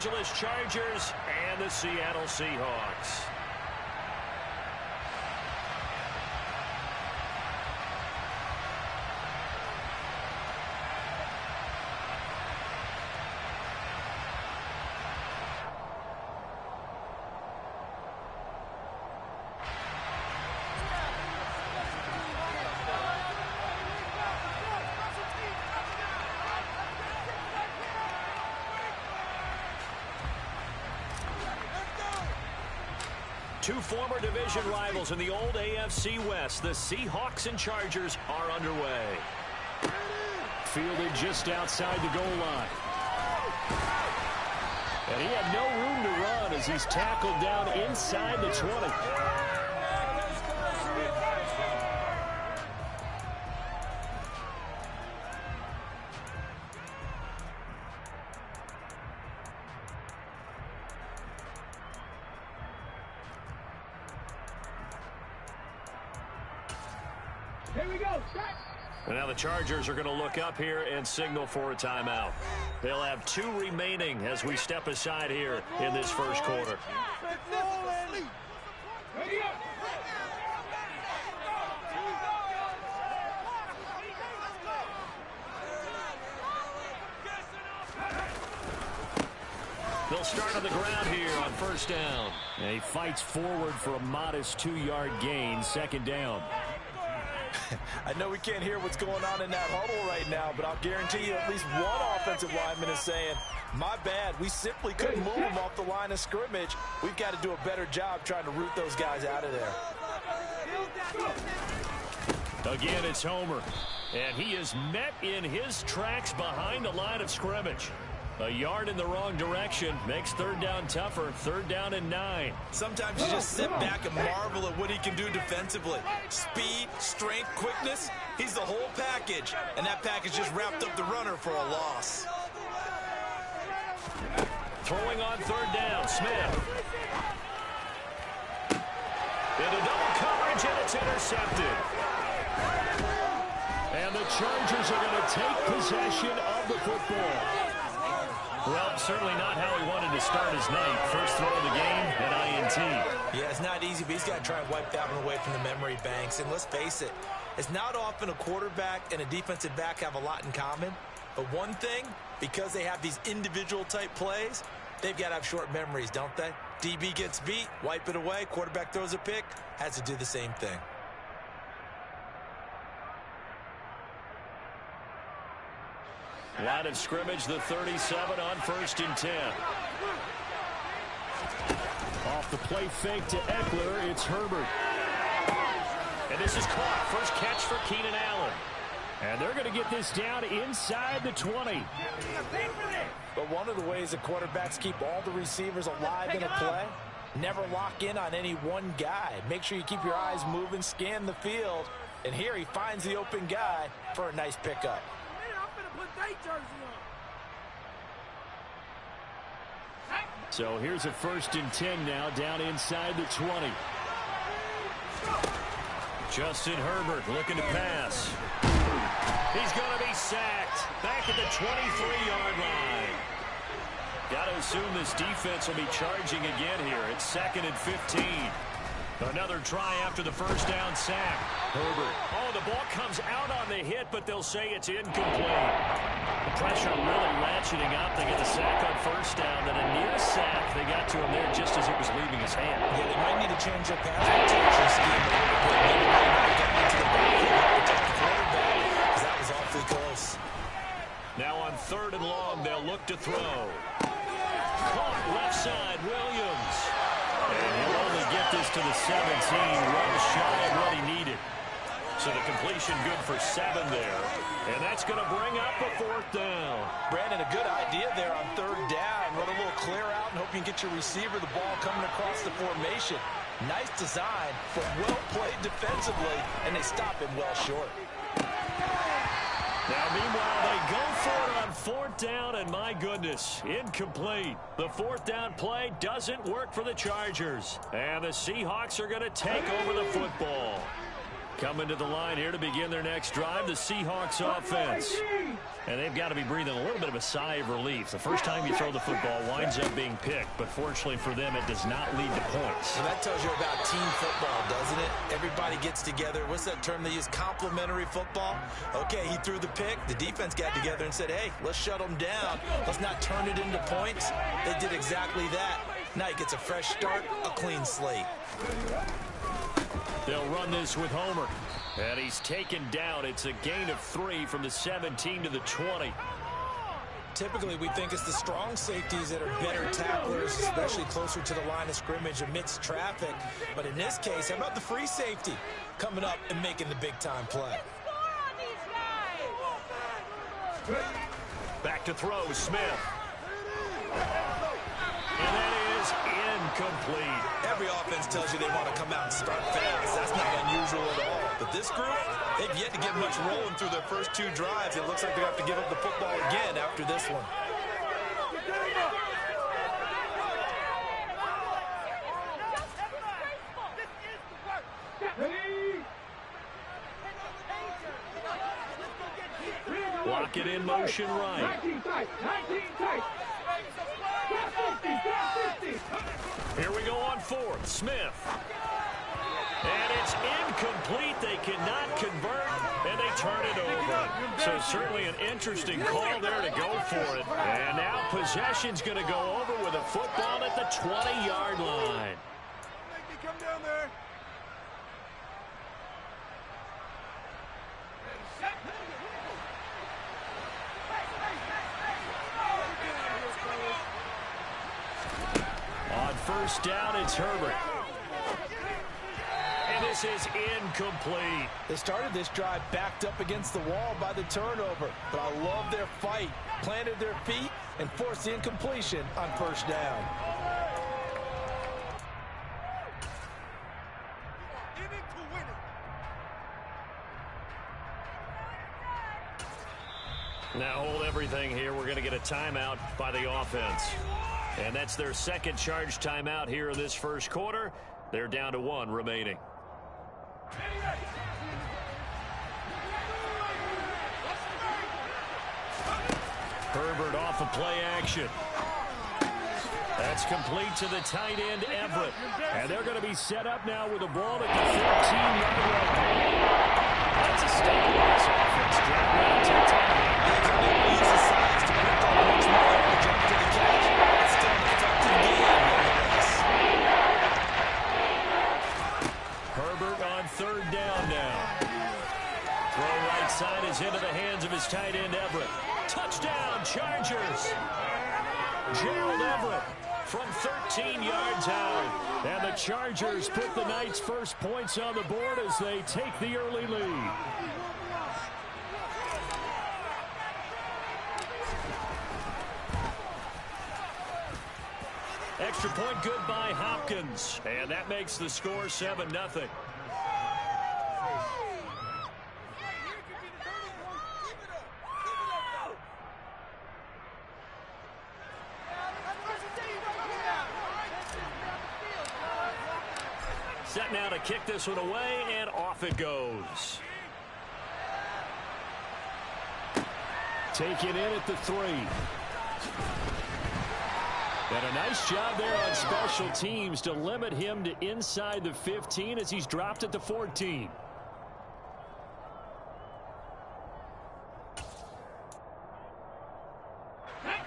Angeles Chargers and the Seattle Seahawks. Two former division rivals in the old AFC West. The Seahawks and Chargers are underway. Fielded just outside the goal line. And he had no room to run as he's tackled down inside the 20. Here we go. And now the Chargers are going to look up here and signal for a timeout. They'll have 2 remaining as we step aside here in this first quarter. They'll start on the ground here on first down. And he fights forward for a modest 2-yard gain, second down. I know we can't hear what's going on in that huddle right now, but I'll guarantee you at least one offensive lineman is saying, my bad, we simply couldn't move them off the line of scrimmage. We've got to do a better job trying to root those guys out of there. Again, it's Homer, and he is met in his tracks behind the line of scrimmage. A yard in the wrong direction makes third down tougher. Third down and 9. Sometimes you just sit back and marvel at what he can do defensively. Speed, strength, quickness, he's the whole package. And that package just wrapped up the runner for a loss. Throwing on third down, Smith. Into double coverage, and it's intercepted. And the Chargers are going to take possession of the football. Well, certainly not how he wanted to start his night. First throw of the game, an INT. Yeah, it's not easy, but he's got to try and wipe that one away from the memory banks. And let's face it, it's not often a quarterback and a defensive back have a lot in common. But one thing, because they have these individual type plays, they've got to have short memories, don't they? DB gets beat, wipe it away, quarterback throws a pick, has to do the same thing. Line of scrimmage, the 37 on first and 10. Off the play fake to Eckler, it's Herbert. And this is caught. First catch for Keenan Allen. And they're going to get this down inside the 20. But one of the ways that quarterbacks keep all the receivers alive in a play, never lock in on any one guy. Make sure you keep your eyes moving, scan the field. And here he finds the open guy for a nice pickup. So here's a first and 10 now, down inside the 20. Justin Herbert looking to pass. He's going to be sacked back at the 23-yard line. Got to assume this defense will be charging again here. It's second and 15. Another try after the first down sack. Herbert. Oh, the ball comes out on the hit, but they'll say it's incomplete. The pressure really ratcheting up. They get the sack on first down, then a near sack. They got to him there just as it was leaving his hand. Yeah, they might need to change their pass protection scheme a little bit. Maybe they might get into the backfield to protect the quarterback, because that was awfully close. Now on third and long, they'll look to throw. Caught left side, Williams. And he'll only get this to the 17, well shy of what he needed. So the completion good for 7 there. And that's going to bring up a fourth down. Brandon, a good idea there on third down. Run a little clear out and hope you can get your receiver the ball coming across the formation. Nice design, but well played defensively, and they stop him well short. Now, meanwhile, they go for it on fourth down, and my goodness, incomplete. The fourth down play doesn't work for the Chargers. And the Seahawks are going to take over the football. Coming to the line here to begin their next drive, the Seahawks offense. And they've got to be breathing a little bit of a sigh of relief. The first time you throw the football winds up being picked, but fortunately for them, it does not lead to points. Well, that tells you about team football, doesn't it? Everybody gets together. What's that term they use? Complementary football? Okay, he threw the pick. The defense got together and said, hey, let's shut them down. Let's not turn it into points. They did exactly that. Now he gets a fresh start, a clean slate. They'll run this with Homer. And he's taken down. It's a gain of 3 from the 17 to the 20. Typically, we think it's the strong safeties that are better tacklers, especially closer to the line of scrimmage amidst traffic. But in this case, how about the free safety coming up and making the big-time play? Back to throw, Smith. And that is incomplete. Every offense tells you they want to come out and start fast. That's not unusual at all. But this group, they've yet to get much rolling through their first 2 drives. It looks like they have to give up the football again after this one. Lock it in motion right. Here we go on 4th. Smith. And it's incomplete. They cannot convert, and they turn it over. So certainly an interesting call there to go for it. And now possession's going to go over with a football at the 20-yard line. Come down there. On first down, it's Herbert. And this is incomplete. They started this drive backed up against the wall by the turnover. But I love their fight. Planted their feet and forced the incompletion on first down. Now hold everything here. We're going to get a timeout by the offense. And that's their second charge timeout here in this first quarter. They're down to 1 remaining. Herbert off of play action. That's complete to the tight end, Everett. And they're going to be set up now with a ball at the 13-yard line. That's a staple of this offense. Drag around to the top. Use the size to pick up much more leverage after the catch. It's still an effective game. Herbert on 3rd down now. Throw right side is into the hands of his tight end, Everett. Touchdown, Chargers. Gerald Everett from 13 yards out. And the Chargers put the Knights' first points on the board as they take the early lead. Extra point good by Hopkins. And that makes the score 7-0. Set now to kick this one away, and off it goes. Taken in at the 3. And a nice job there on special teams to limit him to inside the 15 as he's dropped at the 14.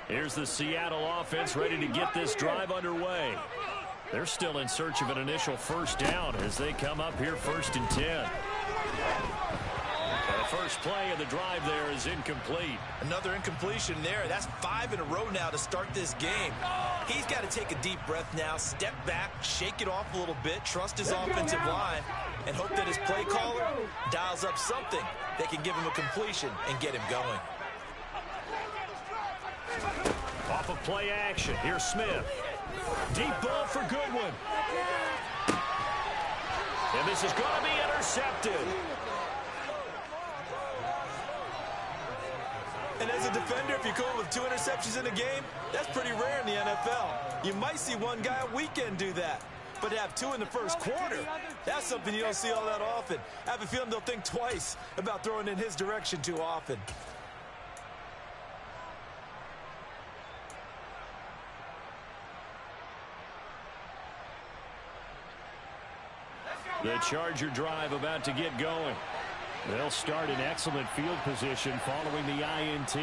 Here's the Seattle offense ready to get this drive underway. They're still in search of an initial first down as they come up here 1st and 10. And the first play of the drive there is incomplete. Another incompletion there. That's 5 in a row now to start this game. He's got to take a deep breath now, step back, shake it off a little bit, trust his offensive line, and hope that his play caller dials up something that can give him a completion and get him going. Off of play action, here's Smith. Deep ball for Goodwin. And this is going to be intercepted. And as a defender, if you go with 2 interceptions in a game, that's pretty rare in the NFL. You might see one guy a weekend do that. But to have 2 in the first quarter, That's something you don't see all that often. I have a feeling they'll think twice about throwing in his direction too often. The Charger drive about to get going. They'll start in excellent field position following the INT.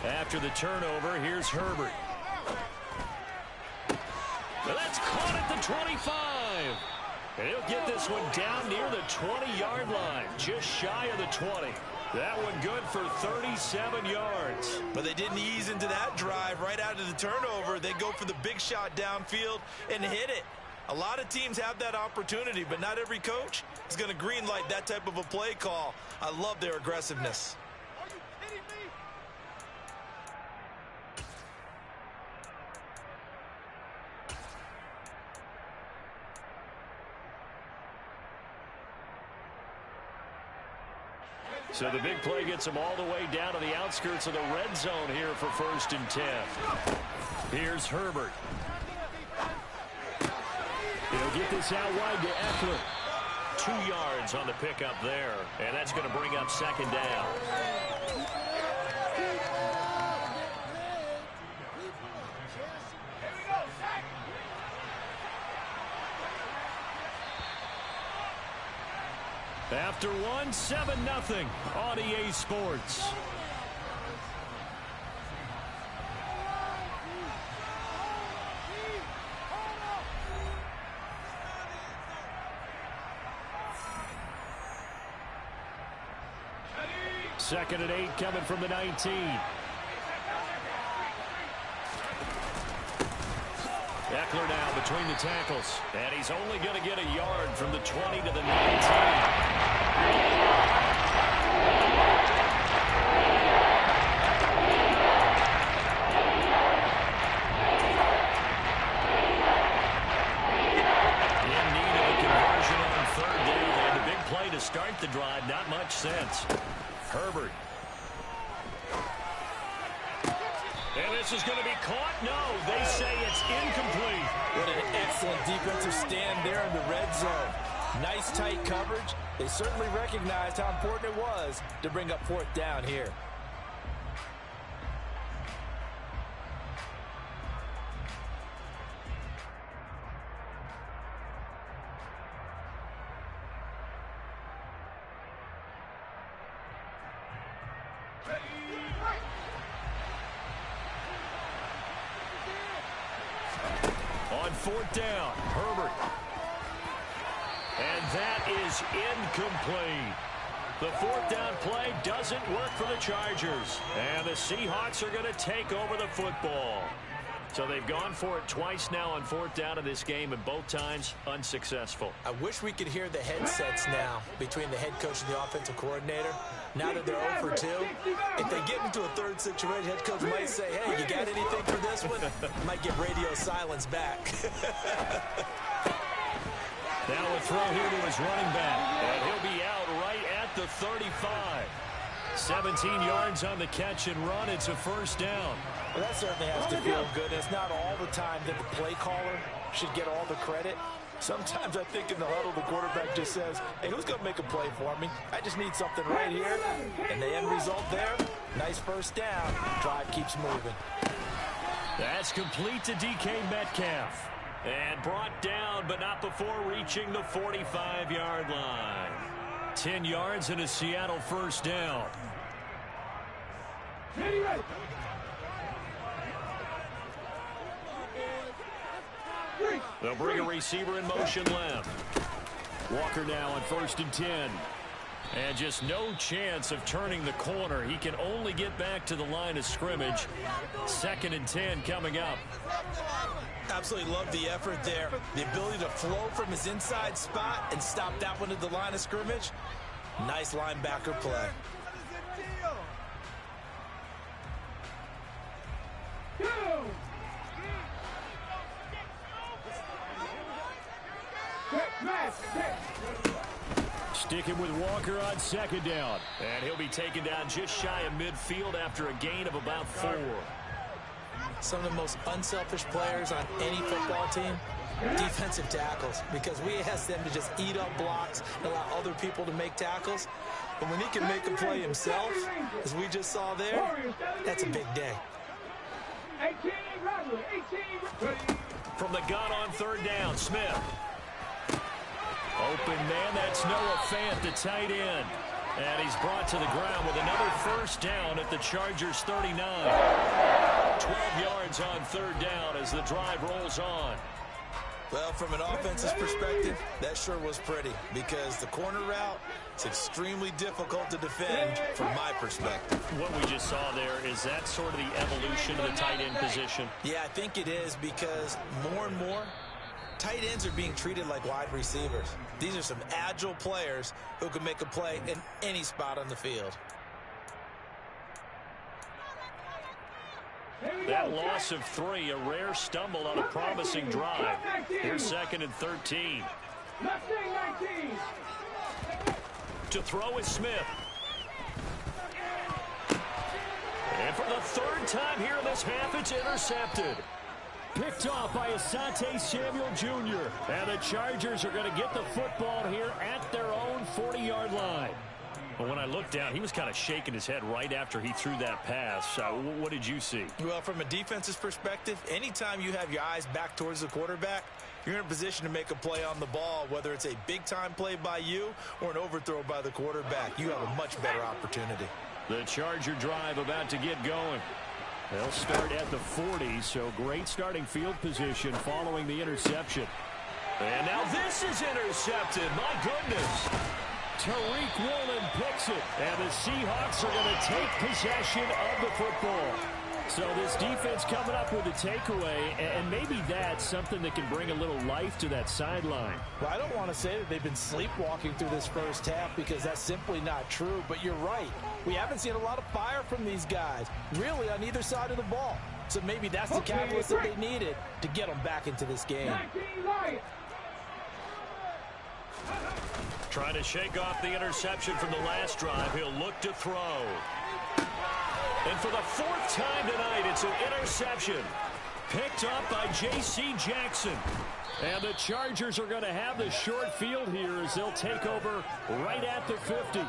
After the turnover, here's Herbert. That's caught at the 25. And he'll get this one down near the 20-yard line, just shy of the 20. That one good for 37 yards. But they didn't ease into that drive right out of the turnover. They go for the big shot downfield and hit it. A lot of teams have that opportunity, but not every coach is going to greenlight that type of a play call. I love their aggressiveness. So the big play gets them all the way down to the outskirts of the red zone here for 1st and 10. Here's Herbert. He'll get this out wide to Eckler. 2 yards on the pickup there, and that's going to bring up 2nd down. After one, 7-0 on EA Sports. Second and 8 coming from the 19. Eckler now between the tackles. And he's only going to get a yard from the 20 to the 19. Start the drive, not much sense. Herbert. And this is going to be caught. No, they say it's incomplete. What an excellent defensive stand there in the red zone. Nice tight coverage. They certainly recognized how important it was to bring up 4th down here. On 4th down, Herbert. And that is incomplete. The 4th down play doesn't work for the Chargers. And the Seahawks are going to take over the football. So they've gone for it twice now on 4th down in this game, and both times unsuccessful. I wish we could hear the headsets now between the head coach and the offensive coordinator. Now that they're 0 for 2, if they get into a 3rd situation, head coach might say, hey, you got anything for this one? Might get radio silence back. Now a throw here to his running back, and he'll be out right at the 35. 17 yards on the catch and run. It's a 1st down. Well, that certainly has to feel good. It's not all the time that the play caller should get all the credit. Sometimes I think in the huddle, the quarterback just says, hey, who's going to make a play for me? I just need something right here. And the end result there, nice 1st down. Drive keeps moving. That's complete to DK Metcalf. And brought down, but not before reaching the 45-yard line. 10 yards and a Seattle 1st down. They'll bring a receiver in motion left. Walker now on 1st and 10. And just no chance of turning the corner. He can only get back to the line of scrimmage. 2nd and 10 coming up. Absolutely love the effort there. The ability to flow from his inside spot and stop that one at the line of scrimmage. Nice linebacker play. Sticking with Walker on second down. And he'll be taken down just shy of midfield after a gain of about 4. Some of the most unselfish players on any football team, defensive tackles, because we ask them to just eat up blocks and allow other people to make tackles. But when he can make a play himself, as we just saw there, that's a big day. From the gun on third down, Smith. Open man, that's Noah Fant, the tight end. And he's brought to the ground with another first down at the Chargers 39. 12 yards on third down as the drive rolls on. Well, from an offensive perspective, that sure was pretty because the corner route is extremely difficult to defend from my perspective. What we just saw there, is that sort of the evolution of the tight end position? Yeah, I think it is because more and more, tight ends are being treated like wide receivers. These are some agile players who can make a play in any spot on the field. That loss of 3, a rare stumble on a promising drive. Here's 2nd and 13. To throw is Smith. And for the 3rd time here in this half, it's intercepted. Picked off by Asante Samuel Jr. And the Chargers are going to get the football here at their own 40-yard line. But when I looked down, he was kind of shaking his head right after he threw that pass. What did you see? Well, from a defense's perspective, anytime you have your eyes back towards the quarterback, you're in a position to make a play on the ball, whether it's a big-time play by you or an overthrow by the quarterback. You have a much better opportunity. The Charger drive about to get going. They'll start at the 40, so great starting field position following the interception. And now this is intercepted. My goodness. Tariq Woolen picks it, and the Seahawks are going to take possession of the football. So this defense coming up with a takeaway, and maybe that's something that can bring a little life to that sideline. Well, I don't want to say that they've been sleepwalking through this first half because that's simply not true, but you're right. We haven't seen a lot of fire from these guys, really on either side of the ball. So maybe that's the catalyst that they needed to get them back into this game. Trying to shake off the interception from the last drive. He'll look to throw. And for the 4th time tonight, it's an interception. Picked up by J.C. Jackson. And the Chargers are going to have the short field here as they'll take over right at the 50.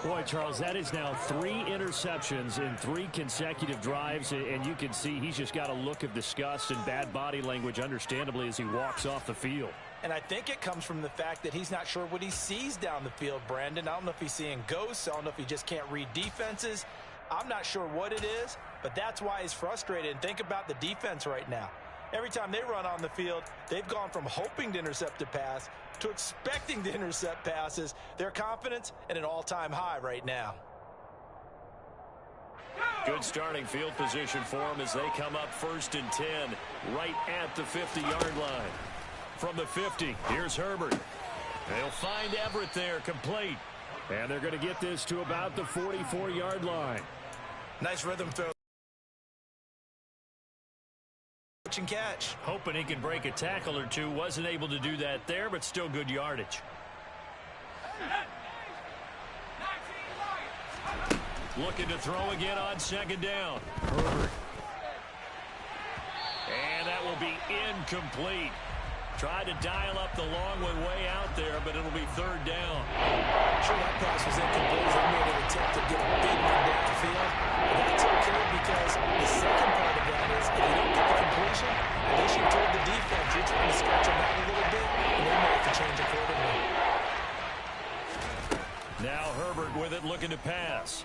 Boy, Charles, that is now 3 interceptions in 3 consecutive drives, and you can see he's just got a look of disgust and bad body language, understandably, as he walks off the field. And I think it comes from the fact that he's not sure what he sees down the field, Brandon. I don't know if he's seeing ghosts. I don't know if he just can't read defenses. I'm not sure what it is, but that's why he's frustrated. And think about the defense right now. Every time they run on the field, they've gone from hoping to intercept a pass to expecting to intercept passes. Their confidence at an all-time high right now. Good starting field position for them as they come up 1st and 10 right at the 50-yard line. From the 50, here's Herbert. They'll find Everett there, complete. And they're going to get this to about the 44-yard line. Nice rhythm throw. And catch. Hoping he can break a tackle or two. Wasn't able to do that there, but still good yardage. Looking to throw again on 2nd down. Herbert. And that will be incomplete. Tried to dial up the long one way out there, but it'll be 3rd down. Sure, that pass was incomplete. They made an attempt to get a big one downfield. But that's okay because the second part of that is if you don't get the completion, at least you told the defense you're trying to stretch them out a little bit, and they may have to change accordingly. Now Herbert with it, looking to pass.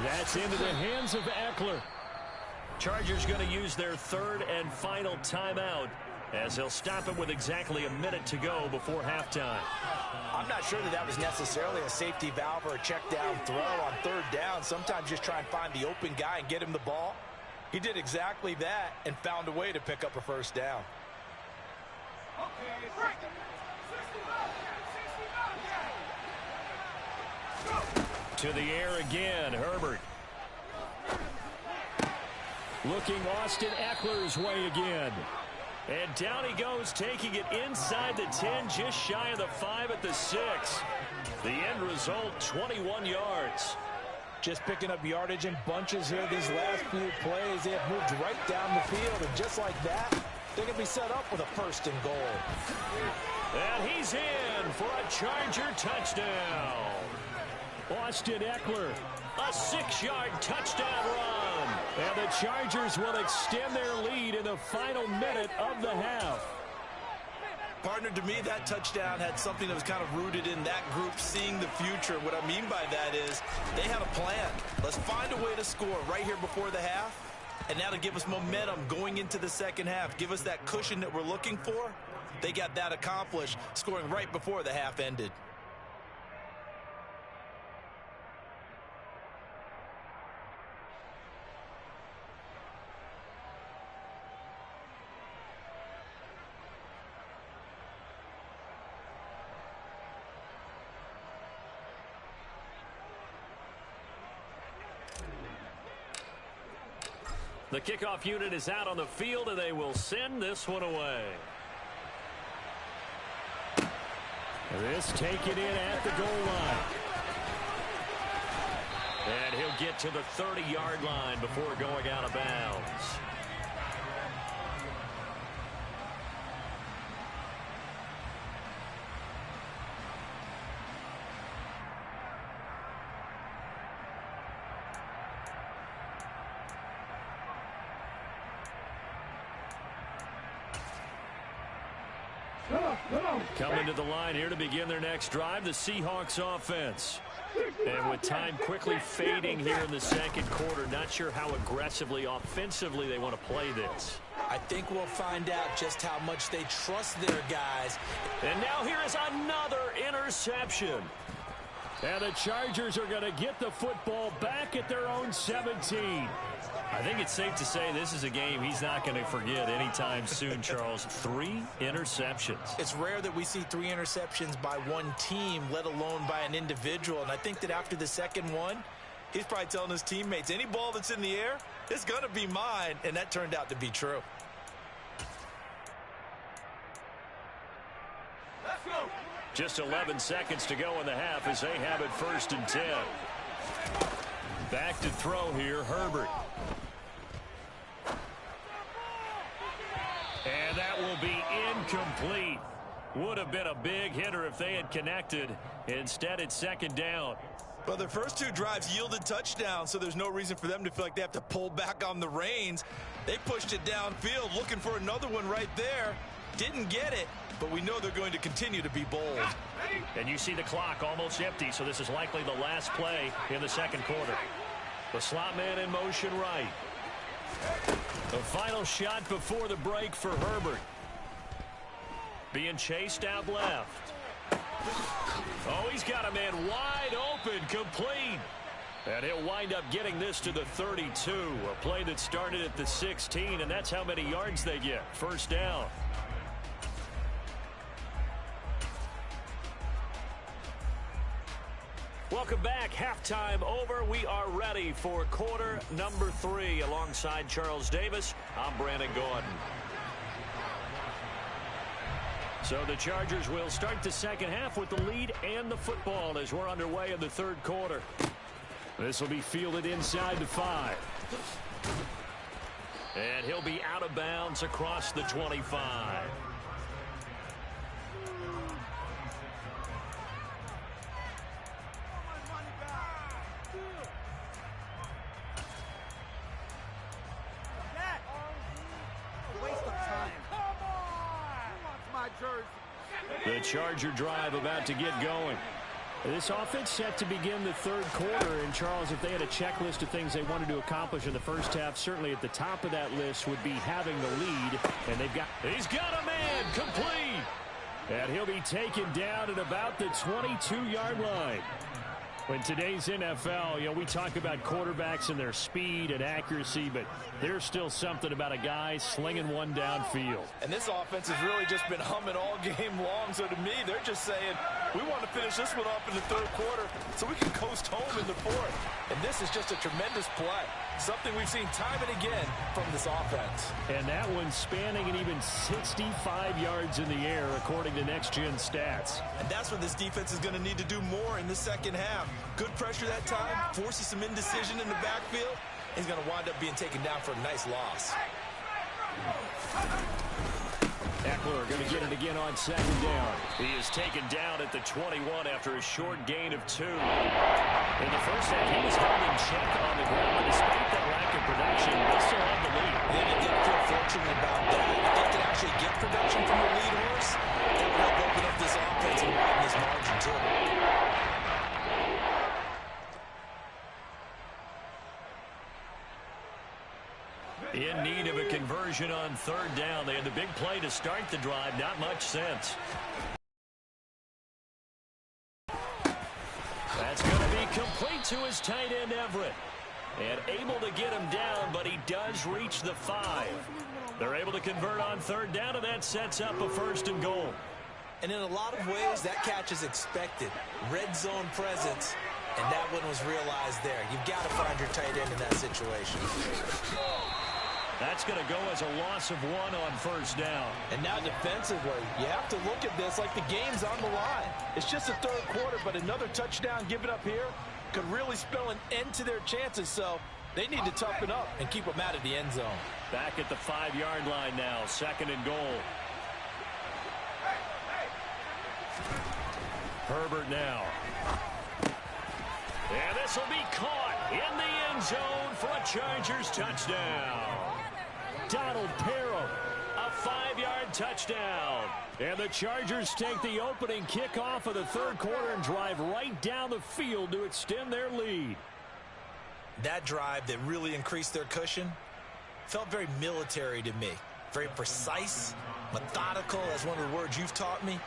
That's into the hands of Eckler. Chargers going to use their 3rd and final timeout as they'll stop it with exactly a minute to go before halftime. I'm not sure that was necessarily a safety valve or a check down throw on 3rd down. Sometimes just try and find the open guy and get him the ball. He did exactly that and found a way to pick up a 1st down. To the air again, Herbert. Looking Austin Eckler's way again. And down he goes, taking it inside the 10, just shy of the 5 at the 6. The end result, 21 yards. Just picking up yardage in bunches here these last few plays. They have moved right down the field, and just like that, they're going to be set up with a 1st and goal. And he's in for a Charger touchdown. Austin Eckler, a 6-yard touchdown run. And the Chargers will extend their lead in the final minute of the half. Partner, to me, that touchdown had something that was kind of rooted in that group seeing the future. What I mean by that is they had a plan. Let's find a way to score right here before the half. And now to give us momentum going into the second half, give us that cushion that we're looking for. They got that accomplished, scoring right before the half ended. The kickoff unit is out on the field, and they will send this one away. This taken in at the goal line. And he'll get to the 30-yard line before going out of bounds. Coming to the line here to begin their next drive, the Seahawks offense. And with time quickly fading here in the second quarter, not sure how aggressively, offensively they want to play this. I think we'll find out just how much they trust their guys. And now here is another interception. And the Chargers are going to get the football back at their own 17. I think it's safe to say this is a game he's not going to forget anytime soon, Charles. 3 interceptions. It's rare that we see 3 interceptions by one team, let alone by an individual. And I think that after the second one, he's probably telling his teammates, any ball that's in the air, it's going to be mine. And that turned out to be true. Let's go. Just 11 seconds to go in the half as they have it 1st and 10. Back to throw here, Herbert. And that will be incomplete. Would have been a big hitter if they had connected. Instead, it's 2nd down. Well, their first 2 drives yielded touchdowns, so there's no reason for them to feel like they have to pull back on the reins. They pushed it downfield, looking for another one right there. Didn't get it, but we know they're going to continue to be bold. And you see the clock almost empty, so this is likely the last play in the second quarter. The slot man in motion right. The final shot before the break for Herbert. Being chased out left. Oh, he's got a man wide open, complete. And he'll wind up getting this to the 32. A play that started at the 16, and that's how many yards they get. 1st down. Welcome back. Halftime over. We are ready for quarter number 3. Alongside Charles Davis, I'm Brandon Gordon. So the Chargers will start the second half with the lead and the football as we're underway in the 3rd quarter. This will be fielded inside the 5. And he'll be out of bounds across the 25. The Charger drive about to get going. This offense set to begin the 3rd quarter. And, Charles, if they had a checklist of things they wanted to accomplish in the first half, certainly at the top of that list would be having the lead. And he's got a man complete. And he'll be taken down at about the 22-yard line. In today's NFL, we talk about quarterbacks and their speed and accuracy, but there's still something about a guy slinging one downfield. And this offense has really just been humming all game long. So to me, they're just saying, we want to finish this one up in the third quarter so we can coast home in the fourth. And this is just a tremendous play. Something we've seen time and again from this offense. And that one spanning an even 65 yards in the air, according to Next Gen Stats. And that's what this defense is going to need to do more in the second half. Good pressure that time, forces some indecision in the backfield. He's going to wind up being taken down for a nice loss. Eckler going to get it again on second down. He is taken down at the 21 after a short gain of 2. In the first half, he was held in check on the ground, but despite that lack of production, they still have the lead. Yeah, you did feel fortunate about that. If they could actually get production from the lead horse, that would help open up this offense and widen this margin, too. In need of a conversion on third down. They had the big play to start the drive. Not much sense. That's going to be complete to his tight end, Everett. And able to get him down, but he does reach the 5. They're able to convert on third down, and that sets up a 1st and goal. And in a lot of ways, that catch is expected. Red zone presence, and that one was realized there. You've got to find your tight end in that situation. That's going to go as a loss of 1 on 1st down. And now defensively, you have to look at this like the game's on the line. It's just the third quarter, but another touchdown given up here could really spell an end to their chances. So they need to toughen up and keep them out of the end zone. Back at the 5-yard line now, 2nd and goal. Herbert now. And this will be caught in the end zone for a Chargers touchdown. Donald Parham, a 5-yard touchdown. And the Chargers take the opening kickoff of the third quarter and drive right down the field to extend their lead. That drive that really increased their cushion felt very military to me. Very precise, methodical, as one of the words you've taught me.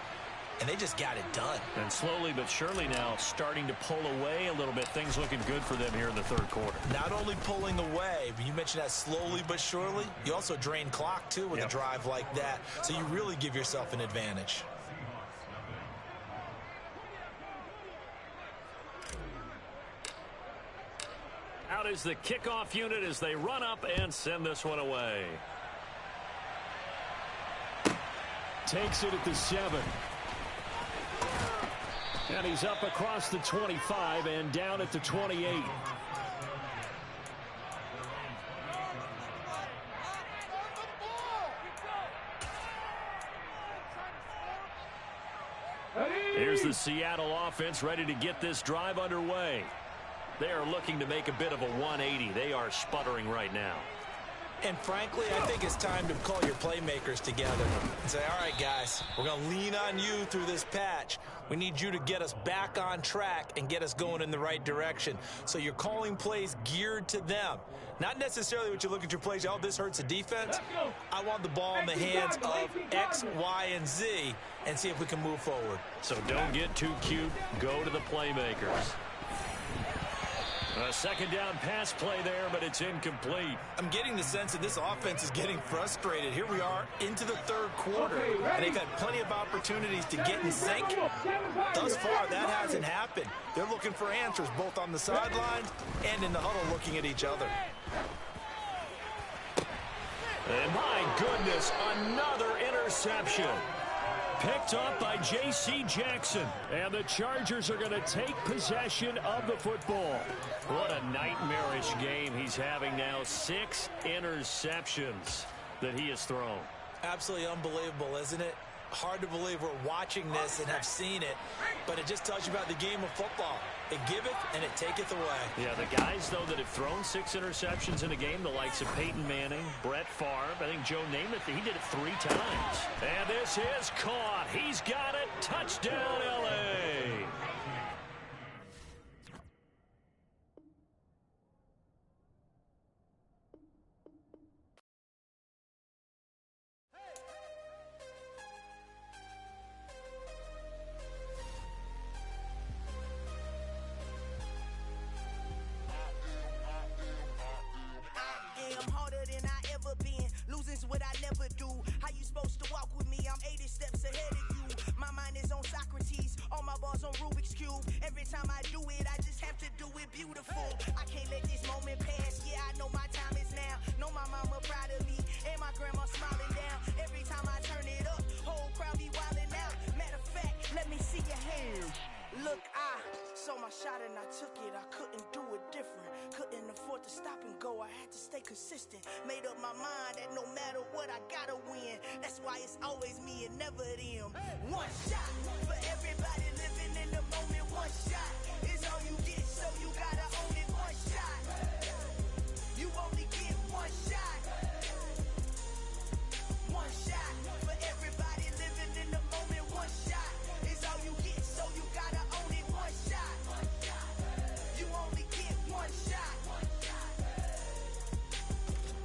And they just got it done. And slowly but surely now starting to pull away a little bit. Things looking good for them here in the third quarter. Not only pulling away, but you mentioned that slowly but surely. You also drain clock, too, with a drive like that. So you really give yourself an advantage. Out is the kickoff unit as they run up and send this one away. Takes it at the 7. And he's up across the 25 and down at the 28. Here's the Seattle offense ready to get this drive underway. They are looking to make a bit of a 180. They are sputtering right now. And frankly, I think it's time to call your playmakers together and say, all right, guys, we're going to lean on you through this patch. We need you to get us back on track and get us going in the right direction. So you're calling plays geared to them. Not necessarily what you look at your plays, oh, this hurts the defense. I want the ball in the hands of X, Y, and Z and see if we can move forward. So don't get too cute. Go to the playmakers. A 2nd down pass play there, but it's incomplete. I'm getting the sense that this offense is getting frustrated. Here we are into the third quarter, and they've had plenty of opportunities to get in sync. Thus far, that hasn't happened. They're looking for answers both on the sidelines and in the huddle looking at each other. And my goodness, another interception. Picked up by J.C. Jackson. And the Chargers are going to take possession of the football. What a nightmarish game he's having now. 6 interceptions that he has thrown. Absolutely unbelievable, isn't it? Hard to believe we're watching this and have seen it, but it just tells you about the game of football. It giveth and it taketh away. Yeah, the guys, though, that have thrown 6 interceptions in a game, the likes of Peyton Manning, Brett Favre, I think Joe Namath, he did it 3 times. And this is caught. He's got it. Touchdown, L.A. consistent. Made up my mind that no matter what, I gotta win. That's why it's always me and never them. One shot for everybody living in the moment. One shot is all you get, so you gotta own it. One shot. You only get one shot. One shot for everybody living in the moment. One shot is all you get, so you gotta own it. One shot. You only get one shot.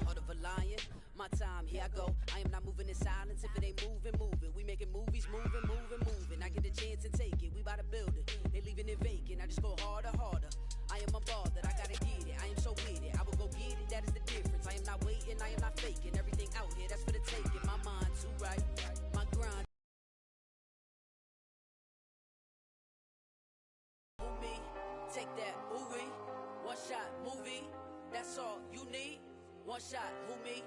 Heart of a lion, my time, here I go. I am not moving in silence. If it ain't moving, moving. We making movies, moving, moving, moving. I get a chance and take it. We bout to build it. They leaving it vacant. I just go harder, harder. I am unbothered. I gotta get it. I am so with it. I will go get it. That is the difference. I am not waiting. I am not faking. Everything out here, that's for the taking. My mind too right. My grind. Me, take that, ooh-wee. One shot, movie. That's all you need. One shot, who me?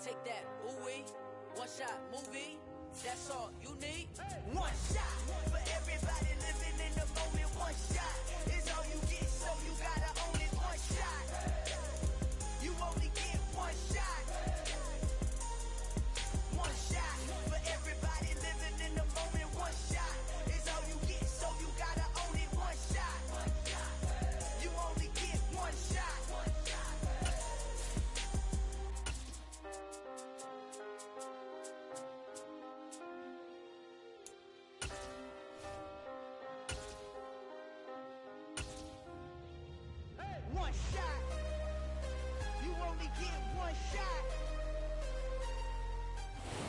Take that, ooh-wee. One shot, movie. That's all you need. One shot for everybody living in the moment. One shot is all you get, so you gotta own it. One shot. You only get one shot. One shot for everybody living in the moment. One shot is all you get, so you gotta own it. One shot. You only get one shot. One shot. You only get one shot.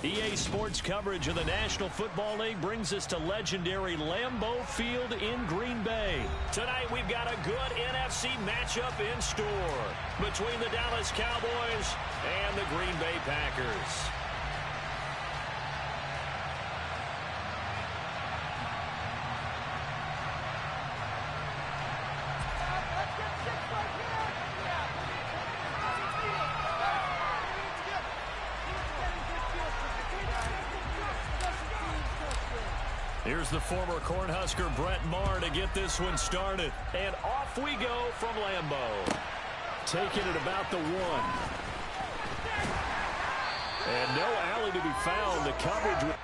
EA Sports coverage of the National Football League brings us to legendary Lambeau Field in Green Bay. Tonight we've got a good NFC matchup in store between the Dallas Cowboys and the Green Bay Packers. Here's the former Cornhusker Brett Maher to get this one started. And off we go from Lambeau. Taking it about the 1. And no alley to be found. The coverage.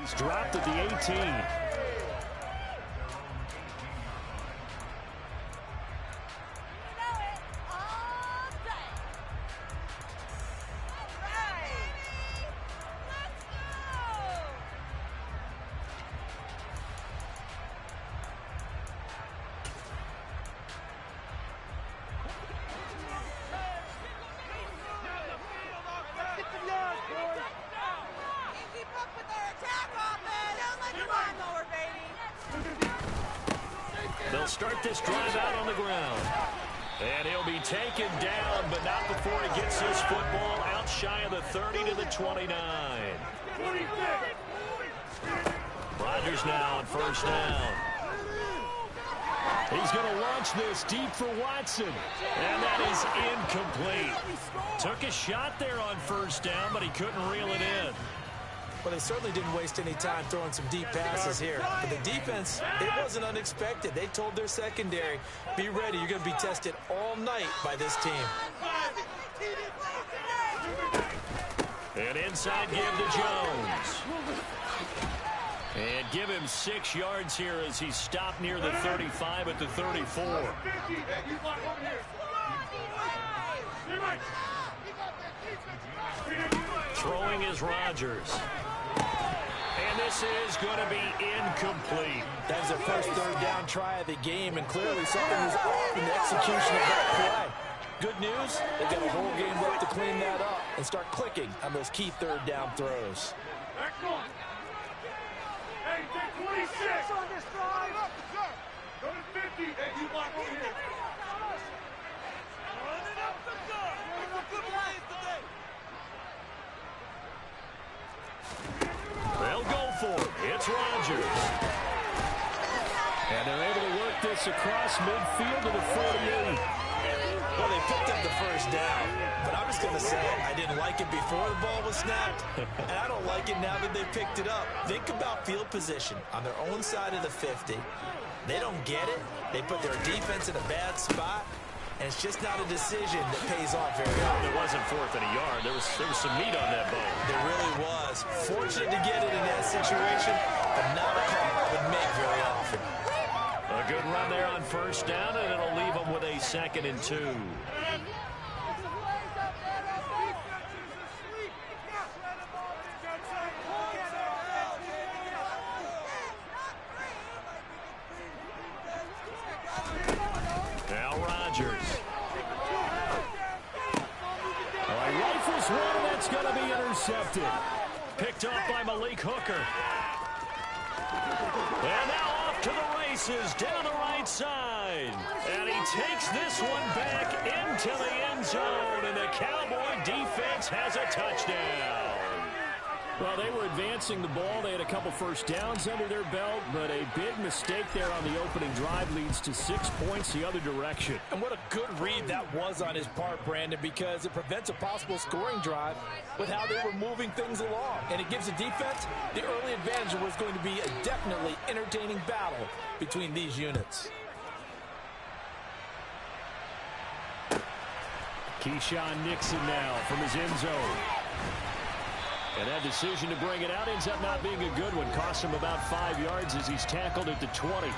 He's dropped at the 18. They'll start this drive out on the ground. And he'll be taken down, but not before he gets his football out shy of the 30 to the 29. Rodgers now on first down. He's going to launch this deep for Watson. And that is incomplete. Took a shot there on first down, but he couldn't reel it in. Well, they certainly didn't waste any time throwing some deep passes here. But the defense, it wasn't unexpected. They told their secondary, be ready. You're going to be tested all night by this team. An inside give to Jones. And give him 6 yards here as he's stopped near the 35 at the 34. Throwing is Rodgers. And this is going to be incomplete. That's their first third down try of the game, and clearly something was off in the execution of that play. Good news, they've got a whole game left to clean that up and start clicking on those key third down throws. Hey, take 26 on this drive. Go to 50. Hey, you block over here. Running up the gun. Good plays today. They'll go for it. It's Rodgers. And they're able to work this across midfield to the 48. Well, they picked up the first down, but I'm just going to say I didn't like it before the ball was snapped, and I don't like it now that they picked it up. Think about field position on their own side of the 50. They don't get it. They put their defense in a bad spot, and it's just not a decision that pays off very often. It wasn't 4th and a yard. There was some meat on that bone. There really was. Fortunate to get it in that situation, but not a call I would make very often. A good run there on first down, and it'll leave them with a 2nd and 2. Now Rodgers. He rifles one, that's going to be intercepted. Picked up by Malik Hooker. And now off to the races down the right side. And he takes this one back into the end zone. And the Cowboy defense has a touchdown. Well, they were advancing the ball. They had a couple first downs under their belt, but a big mistake there on the opening drive leads to 6 points the other direction. And what a good read that was on his part, Brandon, because it prevents a possible scoring drive with how they were moving things along. And it gives the defense the early advantage. Was going to be a definitely entertaining battle between these units. Keyshawn Nixon now from his end zone. And that decision to bring it out ends up not being a good one. Costs him about 5 yards as he's tackled at the 20.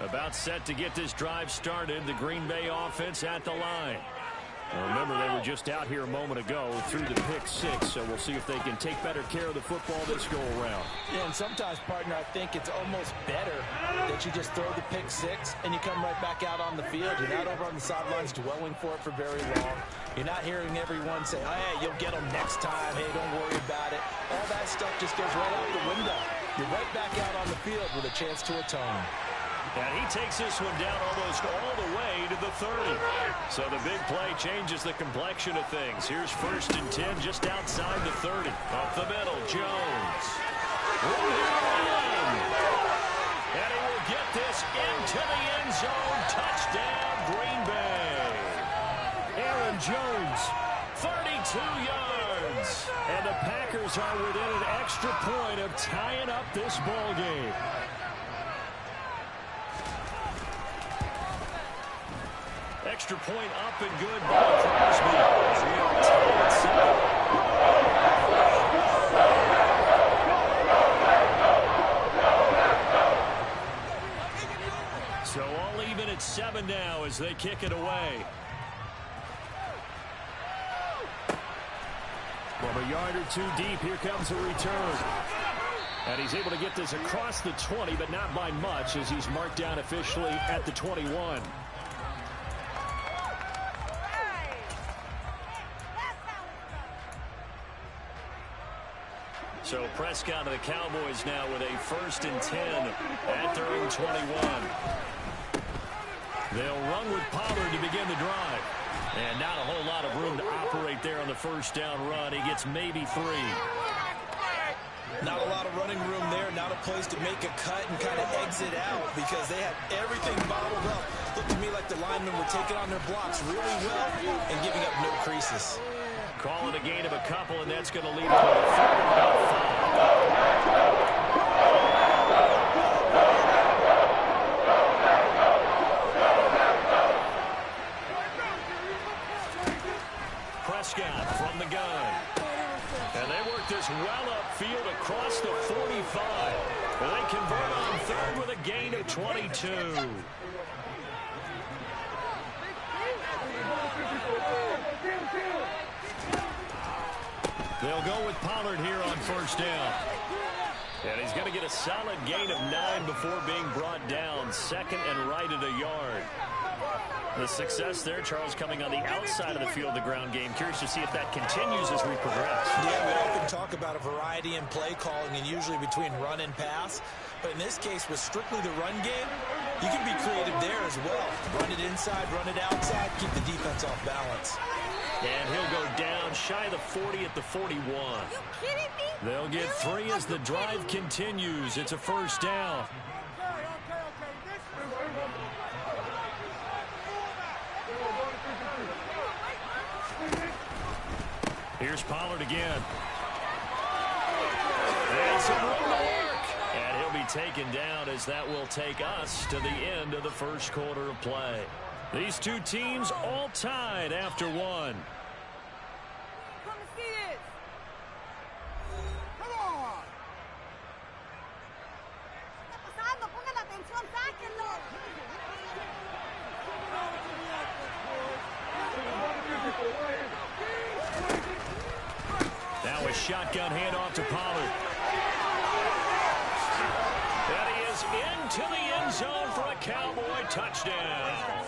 About set to get this drive started. The Green Bay offense at the line. Well, remember, they were just out here a moment ago through the pick 6, so we'll see if they can take better care of the football this go-around. Yeah, and sometimes, partner, I think it's almost better that you just throw the pick 6 and you come right back out on the field. You're not over on the sidelines dwelling for it for very long. You're not hearing everyone say, oh, hey, you'll get them next time. Hey, don't worry about it. All that stuff just goes right out the window. You're right back out on the field with a chance to atone. And he takes this one down almost all the way to the 30. So the big play changes the complexion of things. Here's 1st and 10 just outside the 30. Up the middle, Jones. And he will get this into the end zone. Touchdown, Green Bay. Aaron Jones, 32 yards. And the Packers are within an extra point of tying up this ball game. Extra point up and good by Crosby. So all even at 7 now as they kick it away. From a yard or 2 deep, here comes a return. And he's able to get this across the 20, but not by much as he's marked down officially at the 21. So Prescott of the Cowboys now with a 1st and 10 at their own 21. They'll run with Pollard to begin the drive. And not a whole lot of room to operate there on the first down run. He gets maybe 3. Not a lot of running room there, not a place to make a cut and kind of exit out because they had everything bottled up. Looked to me like the linemen were taking on their blocks really well and giving up no creases. Call it a gain of a couple, and that's going to lead to a third and about 5. Prescott from the gun. And they work this well upfield across the 45. And they convert on third with a gain of 22. They'll go with Pollard here on first down. And he's going to get a solid gain of 9 before being brought down. Second and right at a yard. The success there, Charles, coming on the outside of the field, the ground game. Curious to see if that continues as we progress. Yeah, we often talk about a variety in play calling and usually between run and pass. But in this case, with strictly the run game, you can be creative there as well. Run it inside, run it outside, keep the defense off balance. And he'll go down shy of the 40 at the 41. Are you kidding me? They'll get 3 as the drive continues. It's a first down. Here's Pollard again. And some room to work. And he'll be taken down as that will take us to the end of the first quarter of play. These two teams all tied after one. Come and see this. Come on. ¿Qué está pasando? Pongan la atención, sáquenlo. Now a shotgun handoff to Pollard. And he is into the end zone for a Cowboy touchdown.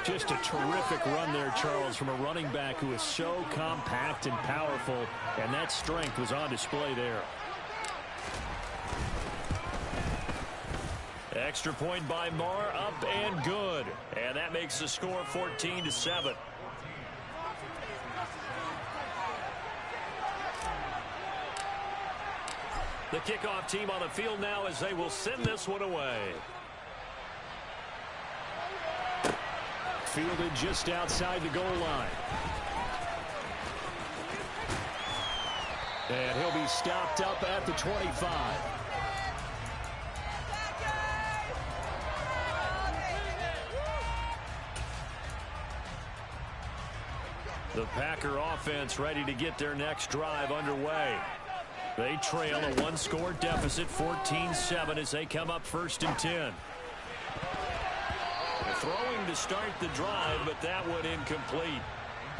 Just a terrific run there, Charles, from a running back who is so compact and powerful, and that strength was on display there. Extra point by Marr, up and good. And that makes the score 14-7. The kickoff team on the field now as they will send this one away. Fielded just outside the goal line. And he'll be stopped up at the 25. The Packer offense ready to get their next drive underway. They trail a one-score deficit, 14-7, as they come up 1st and 10. Throwing to start the drive, but that one incomplete.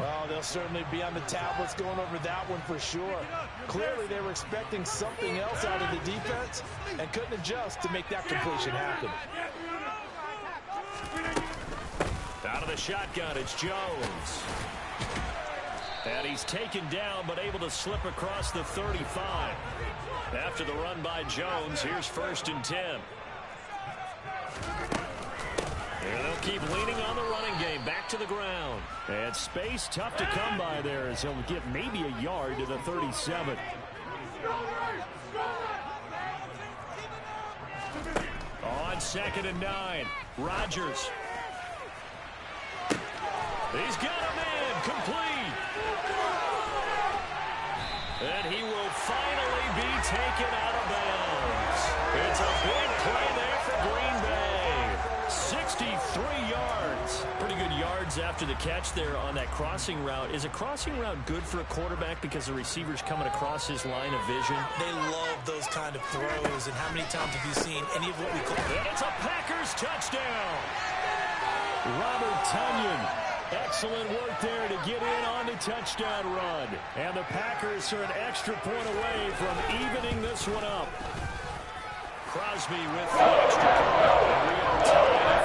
Well, they'll certainly be on the tablets going over that one for sure. Clearly, they were expecting something else out of the defense and couldn't adjust to make that completion happen. Out of the shotgun, it's Jones. And he's taken down, but able to slip across the 35. After the run by Jones, here's 1st and 10. And they'll keep leaning on the running game. Back to the ground. And space tough to come by there as he'll get maybe a yard to the 37. On 2nd and 9. Rodgers. He's got him in. Complete. And he will finally be taken out of bounds. It's a big play there for Green Bay. 63 yards. Pretty good yards after the catch there on that crossing route. Is a crossing route good for a quarterback because the receiver's coming across his line of vision? They love those kind of throws. And how many times have you seen any of what we call... It's a Packers touchdown. Robert Tonyan. Excellent work there to get in on the touchdown run. And the Packers are an extra point away from evening this one up. Crosby with the extra point. And we are tied at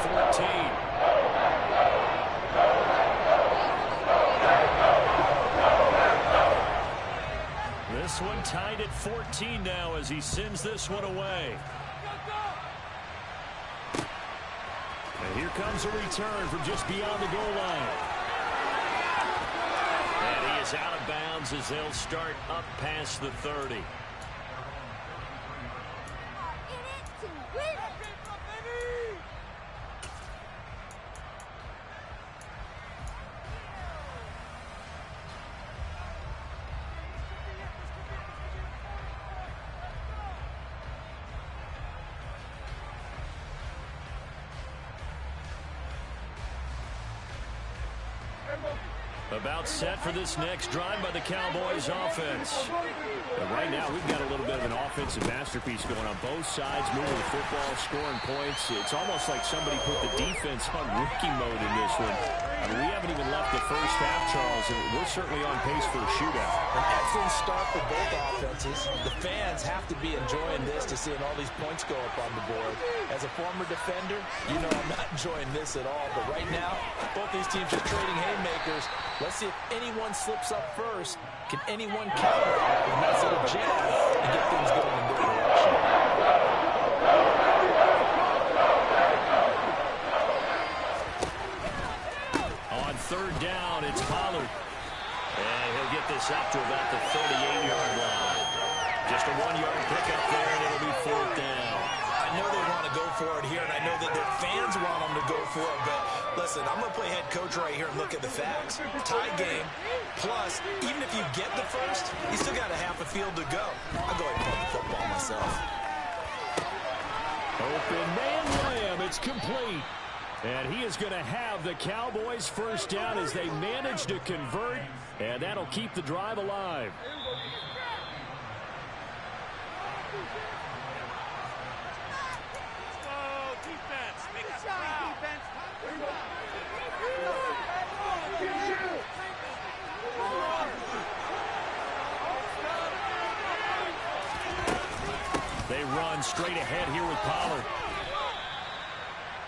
14. This one tied at 14 now as he sends this one away. And here comes a return from just beyond the goal line. And he is out of bounds as they'll start up past the 30. About set for this next drive by the Cowboys offense. But right now, we've got a little bit of an offensive masterpiece going on both sides, moving the football, scoring points. It's almost like somebody put the defense on rookie mode in this one. I mean, we haven't even left the first half, Charles, and we're certainly on pace for a shootout. An excellent start for both offenses. The fans have to be enjoying this to seeing all these points go up on the board. As a former defender, you know I'm not enjoying this at all. But right now, both these teams are trading haymakers. Let's see if anyone slips up first. Can anyone counter with a nice little jab and get things going in their direction? On third down, it's Pollard. And he'll get this up to about the 38-yard line. Just a 1-yard pickup there, and it'll be fourth down. I know they want to go for it here, and I know that their fans want them to go for it, but listen, I'm going to play head coach right here and look at the facts. Tie game, plus, even if you get the first, you still got a half a field to go. I'll go ahead and punt the football myself. Open man Lamb, it's complete. And he is going to have the Cowboys first down as they manage to convert, and that'll keep the drive alive. They run straight ahead here with Pollard.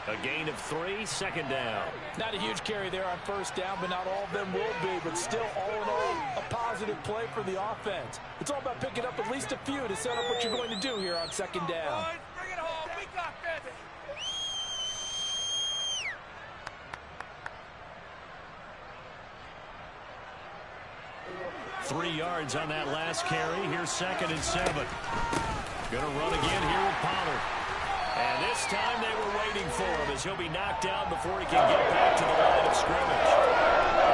A gain of 3, second down. Not a huge carry there on first down, but not all of them will be. But still, all in all, a positive play for the offense. It's all about picking up at least a few to set up what you're going to do here on second down. Bring it home. We got this. 3 yards on that last carry. Here's 2nd and 7. Going to run again here with Pollard. And this time they were waiting for him as he'll be knocked down before he can get back to the line of scrimmage.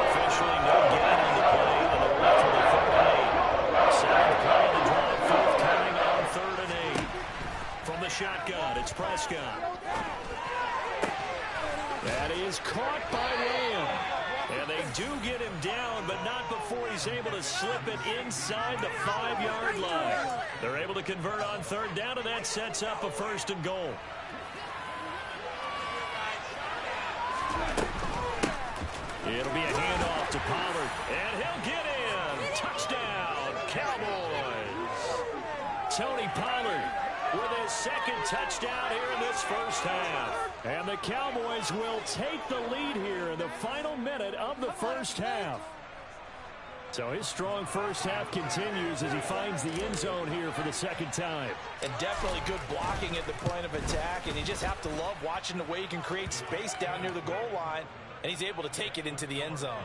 Officially no gain on the play, and they're left with a 3rd and 8. Second play of the drive, forthcoming on 3rd and 8. From the shotgun, it's Prescott. That is caught by Lamb. And they do get him down, but not before he's able to slip it inside the 5-yard line. They're able to convert on 3rd down, and that sets up a 1st and goal. It'll be a handoff to Pollard, and he'll get in. Touchdown, Cowboys. Tony Pollard with his 2nd touchdown here in this first half. And the Cowboys will take the lead here in the final minute of the first half. So his strong first half continues as he finds the end zone here for the 2nd time. And definitely good blocking at the point of attack, and you just have to love watching the way he can create space down near the goal line, and he's able to take it into the end zone.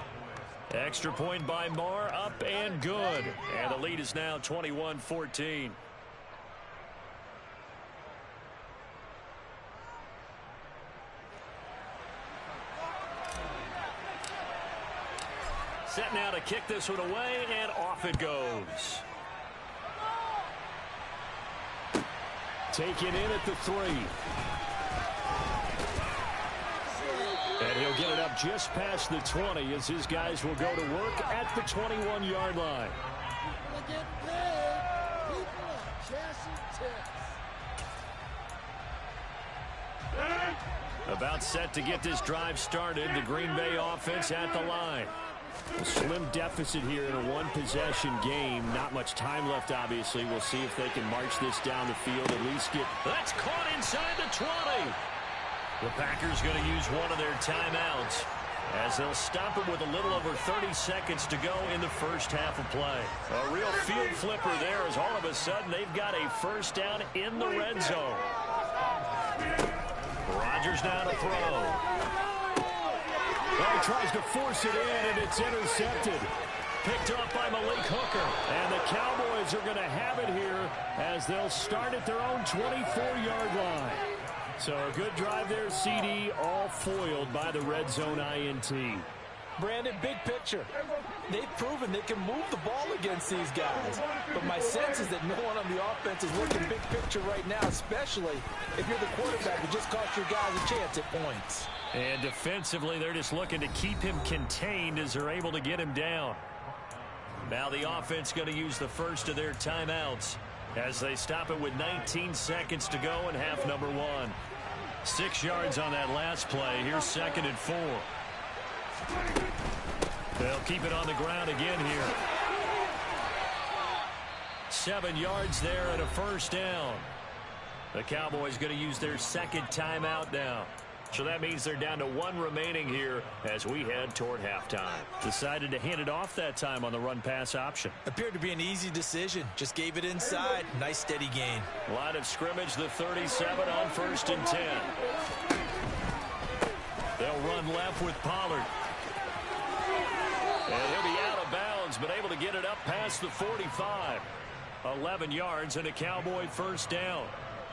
Extra point by Marr, up and good. And the lead is now 21-14. Set now to kick this one away, and off it goes. Taken in at the 3. And he'll get it up just past the 20 as his guys will go to work at the 21-yard line. About set to get this drive started, the Green Bay offense at the line. A slim deficit here in a one-possession game. Not much time left, obviously. We'll see if they can march this down the field, at least get... That's caught inside the 20. The Packers going to use one of their timeouts as they'll stop it with a little over 30 seconds to go in the first half of play. A real field flipper there as all of a sudden they've got a first down in the red zone. Rodgers now to throw. Well, he tries to force it in, and it's intercepted. Picked up by Malik Hooker. And the Cowboys are going to have it here as they'll start at their own 24-yard line. So a good drive there, CD, all foiled by the red zone INT. Brandon, big picture. They've proven they can move the ball against these guys. But my sense is that no one on the offense is looking big picture right now, especially if you're the quarterback who just cost your guys a chance at points. And defensively, they're just looking to keep him contained as they're able to get him down. Now the offense going to use the first of their timeouts as they stop it with 19 seconds to go in half number 1. 6 yards on that last play. Here's 2nd and 4. They'll keep it on the ground again here. 7 yards there and a first down. The Cowboys going to use their 2nd timeout now. So that means they're down to 1 remaining here as we head toward halftime. Decided to hand it off that time on the run-pass option. Appeared to be an easy decision. Just gave it inside. Nice steady gain. Line of scrimmage, the 37 on 1st and 10. They'll run left with Pollard. And he'll be out of bounds, but able to get it up past the 45. 11 yards and a Cowboy first down.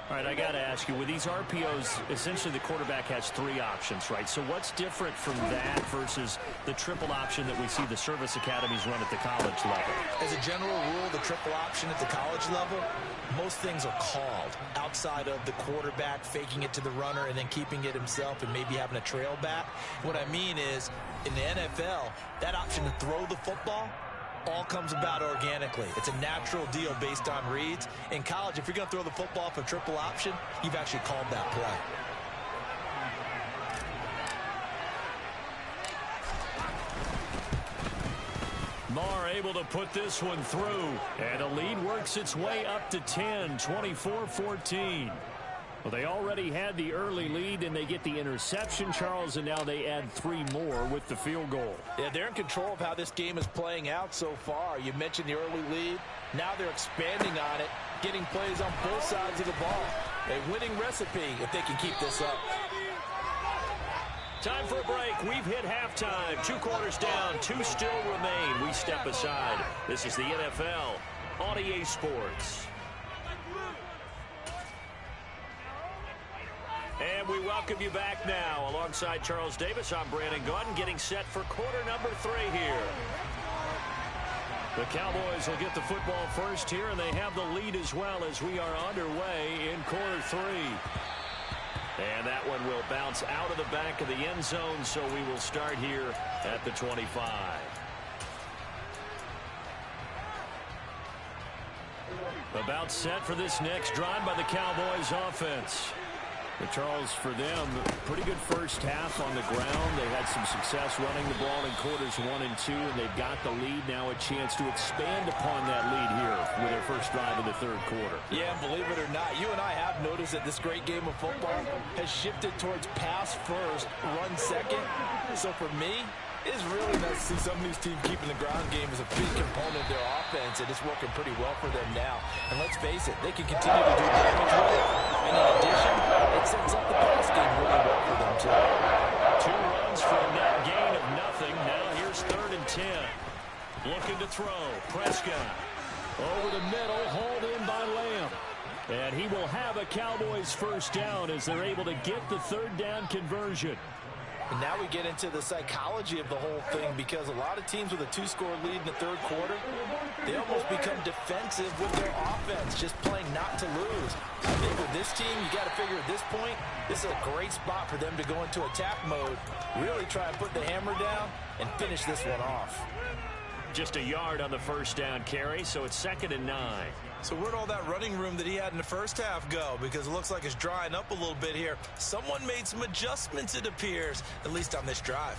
All right, I got to ask you, with these RPOs, essentially the quarterback has 3 options, right? So what's different from that versus the triple option that we see the service academies run at the college level? As a general rule, the triple option at the college level, most things are called outside of the quarterback faking it to the runner and then keeping it himself and maybe having a trail back. What I mean is, in the NFL, that option to throw the football all comes about organically. It's a natural deal based on reads. In college, if you're going to throw the football for triple option, you've actually called that play. Marr able to put this one through, and the lead works its way up to 10, 24-14. Well, they already had the early lead, and they get the interception, Charles, and now they add 3 more with the field goal. Yeah, they're in control of how this game is playing out so far. You mentioned the early lead. Now they're expanding on it, getting plays on both sides of the ball. A winning recipe if they can keep this up. Time for a break. We've hit halftime. 2 quarters down, 2 still remain. We step aside. This is the NFL on EA Sports. And we welcome you back now. Alongside Charles Davis, I'm Brandon Gaudin, getting set for quarter number 3 here. The Cowboys will get the football first here, and they have the lead as well as we are underway in quarter 3. And that one will bounce out of the back of the end zone, so we will start here at the 25. About set for this next drive by the Cowboys offense. But Charles, for them, pretty good first half on the ground. They had some success running the ball in quarters 1 and 2, and they've got the lead now, a chance to expand upon that lead here with their first drive in the 3rd quarter. Yeah, believe it or not, you and I have noticed that this great game of football has shifted towards pass first, run second. So for me, it's really nice to see some of these teams keeping the ground game as a big component of their offense, and it's working pretty well for them now. And let's face it, they can continue to do damage with it. And in addition, it sets up the pass game really well for them, too. 2 runs for a net gain of nothing. Now here's 3rd and 10. Looking to throw. Prescott over the middle, hauled in by Lamb. And he will have a Cowboys first down as they're able to get the 3rd down conversion. And now we get into the psychology of the whole thing, because a lot of teams with a 2-score lead in the 3rd quarter, they almost become defensive with their offense, just playing not to lose. I think with this team, you got to figure at this point, this is a great spot for them to go into attack mode, really try and put the hammer down and finish this one off. Just a yard on the first down carry, so it's 2nd and 9. So where'd all that running room that he had in the first half go? Because it looks like it's drying up a little bit here. Someone made some adjustments, it appears, at least on this drive.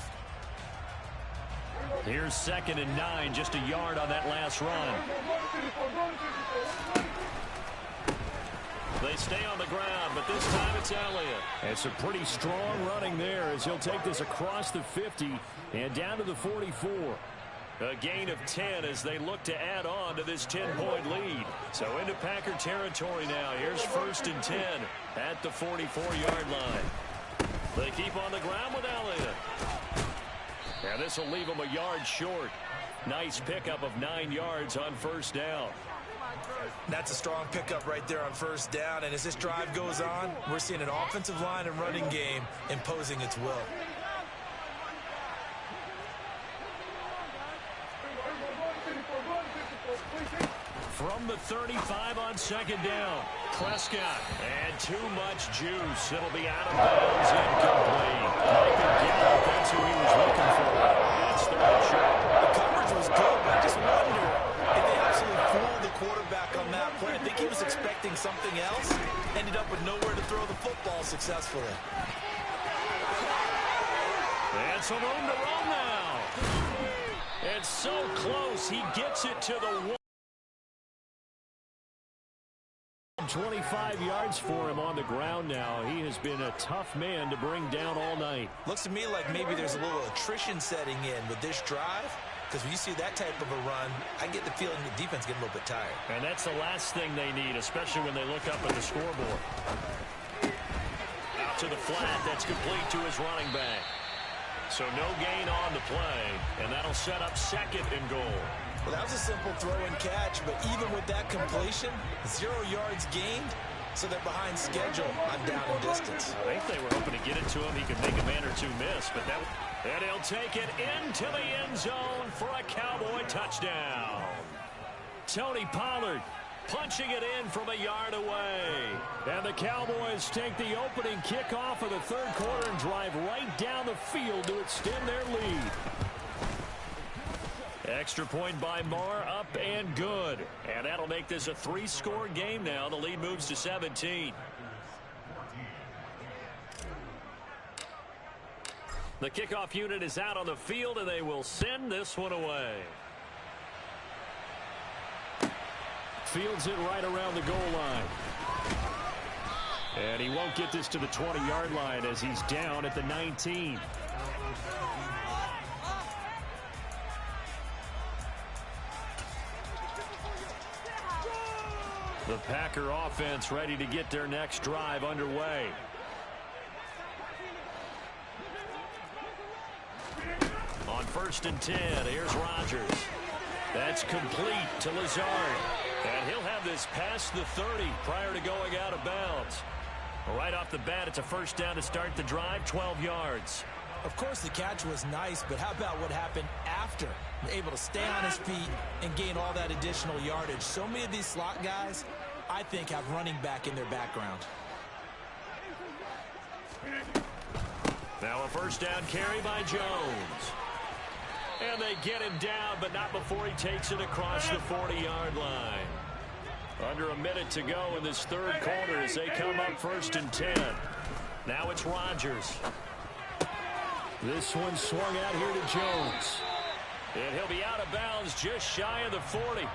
Here's 2nd and 9, just a yard on that last run. They stay on the ground, but this time it's Elliott. It's a pretty strong running there as he'll take this across the 50 and down to the 44. A gain of 10 as they look to add on to this 10-point lead. So into Packer territory now. Here's 1st and 10 at the 44-yard line. They keep on the ground with Elliott. And this will leave them a yard short. Nice pickup of 9 yards on first down. That's a strong pickup right there on first down. And as this drive goes on, we're seeing an offensive line and running game imposing its will. from the 35 on second down. Prescott, and too much juice. It'll be out of bounds, incomplete. That's who he was looking for. That's third short. The coverage was good, but I just wonder if they absolutely fooled the quarterback on that play. I think he was expecting something else. Ended up with nowhere to throw the football successfully. And some room to run now. It's so close. He gets it to the 1. 25 yards for him on the ground now. He has been a tough man to bring down all night. Looks to me like maybe there's a little attrition setting in with this drive, because when you see that type of a run, I get the feeling the defense getting a little bit tired. And that's the last thing they need, especially when they look up at the scoreboard. Out to the flat. That's complete to his running back. So no gain on the play, and that'll set up second and goal. Well, that was a simple throw and catch, but even with that completion, 0 yards gained, so they're behind schedule on down and distance. I think they were hoping to get it to him. He could make a man or two miss, but that. And he'll take it into the end zone for a Cowboy touchdown. Tony Pollard punching it in from a yard away. And the Cowboys take the opening kickoff of the third quarter and drive right down the field to extend their lead. Extra point by Marr, up and good. And that'll make this a 3-score game now. The lead moves to 17. The kickoff unit is out on the field, and they will send this one away. Fields it right around the goal line. And he won't get this to the 20-yard line as he's down at the 19. The Packer offense ready to get their next drive underway. On 1st and 10, here's Rodgers. That's complete to Lazard. And he'll have this past the 30 prior to going out of bounds. Right off the bat, it's a first down to start the drive, 12 yards. Of course, the catch was nice, but how about what happened after? Able to stay on his feet and gain all that additional yardage. So many of these slot guys, I think, have running back in their background. Now a first down carry by Jones. And they get him down, but not before he takes it across the 40-yard line. Under a minute to go in this third quarter as they come up 1st and 10. Now it's Rodgers. This one swung out here to Jones. And he'll be out of bounds just shy of the 40.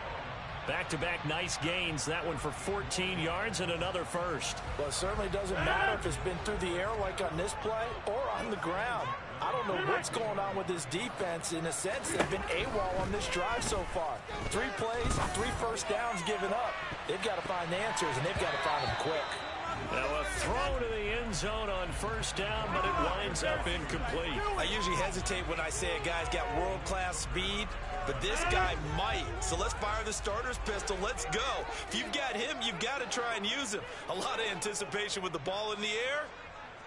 Back-to-back nice gains. That one for 14 yards and another first. Well, it certainly doesn't matter if it's been through the air like on this play or on the ground. I don't know what's going on with this defense. In a sense, they've been AWOL on this drive so far. 3 plays, 3 first downs given up. They've got to find answers, and they've got to find them quick. Now a throw to the end zone on first down, but it winds up incomplete. I usually hesitate when I say a guy's got world-class speed, but this guy might. So let's fire the starter's pistol. Let's go. If you've got him, you've got to try and use him. A lot of anticipation with the ball in the air,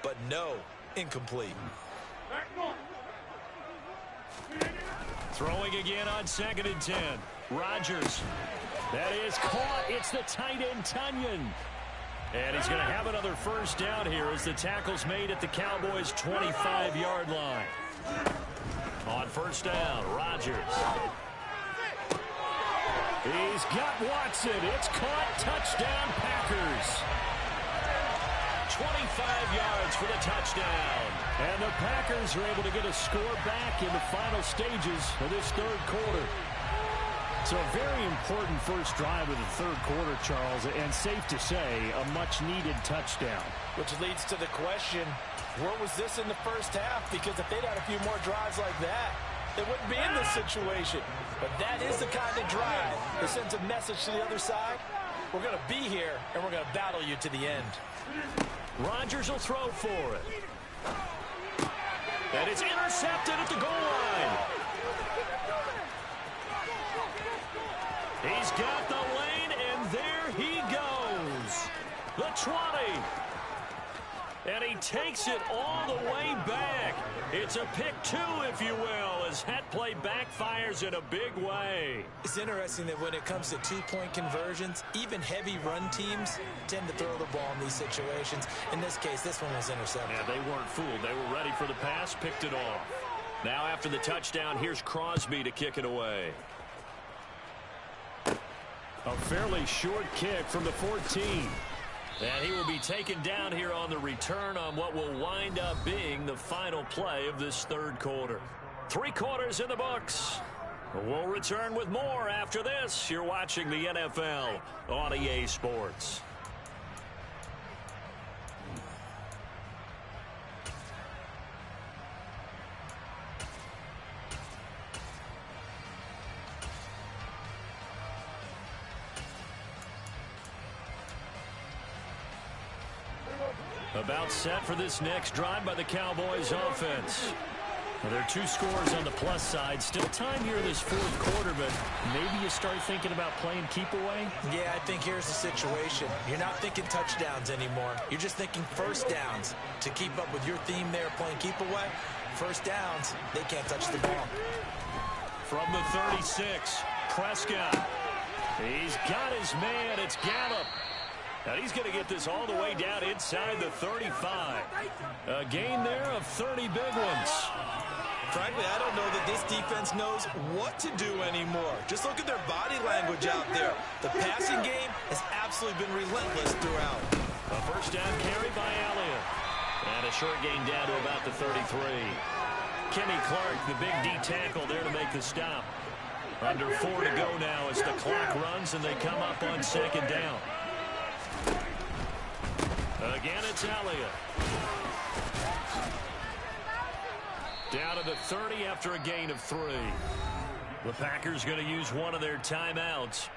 but no, incomplete. Throwing again on 2nd and 10. Rodgers. That is caught. It's the tight end, Tunyon. And he's going to have another first down here as the tackle's made at the Cowboys' 25-yard line. On first down, Rodgers. He's got Watson. It's caught. Touchdown, Packers. 25 yards for the touchdown. And the Packers are able to get a score back in the final stages of this third quarter. So a very important first drive of the third quarter, Charles, and safe to say, a much-needed touchdown. Which leads to the question, where was this in the first half? Because if they'd had a few more drives like that, they wouldn't be in this situation. But that is the kind of drive that sends a message to the other side. We're going to be here, and we're going to battle you to the end. Rodgers will throw for it. And it's intercepted at the goal line. He's got the lane, and there he goes. The 20. And he takes it all the way back. It's a pick 2, if you will, as that play backfires in a big way. It's interesting that when it comes to two-point conversions, even heavy run teams tend to throw the ball in these situations. In this case, this one was intercepted. Yeah, they weren't fooled. They were ready for the pass, picked it off. Now after the touchdown, here's Crosby to kick it away. A fairly short kick from the 14. And he will be taken down here on the return on what will wind up being the final play of this third quarter. 3 quarters in the books. We'll return with more after this. You're watching the NFL on EA Sports. About set for this next drive by the Cowboys offense. Well, there are 2 scores on the plus side. Still time here in this fourth quarter, but maybe you start thinking about playing keep away? Yeah, I think here's the situation. You're not thinking touchdowns anymore. You're just thinking first downs. To keep up with your theme there, playing keep away, first downs, they can't touch the ball. From the 36, Prescott. He's got his man. It's Gallup. Now he's going to get this all the way down inside the 35. A gain there of 30 big ones. Frankly, I don't know that this defense knows what to do anymore. Just look at their body language out there. The passing game has absolutely been relentless throughout. A first down carry by Elliott. And a short gain down to about the 33. Kenny Clark, the big D tackle there to make the stop. Under 4 to go now as the clock runs and they come up on second down. Again, it's Elliott. Down to the 30 after a gain of 3. The Packers going to use one of their timeouts.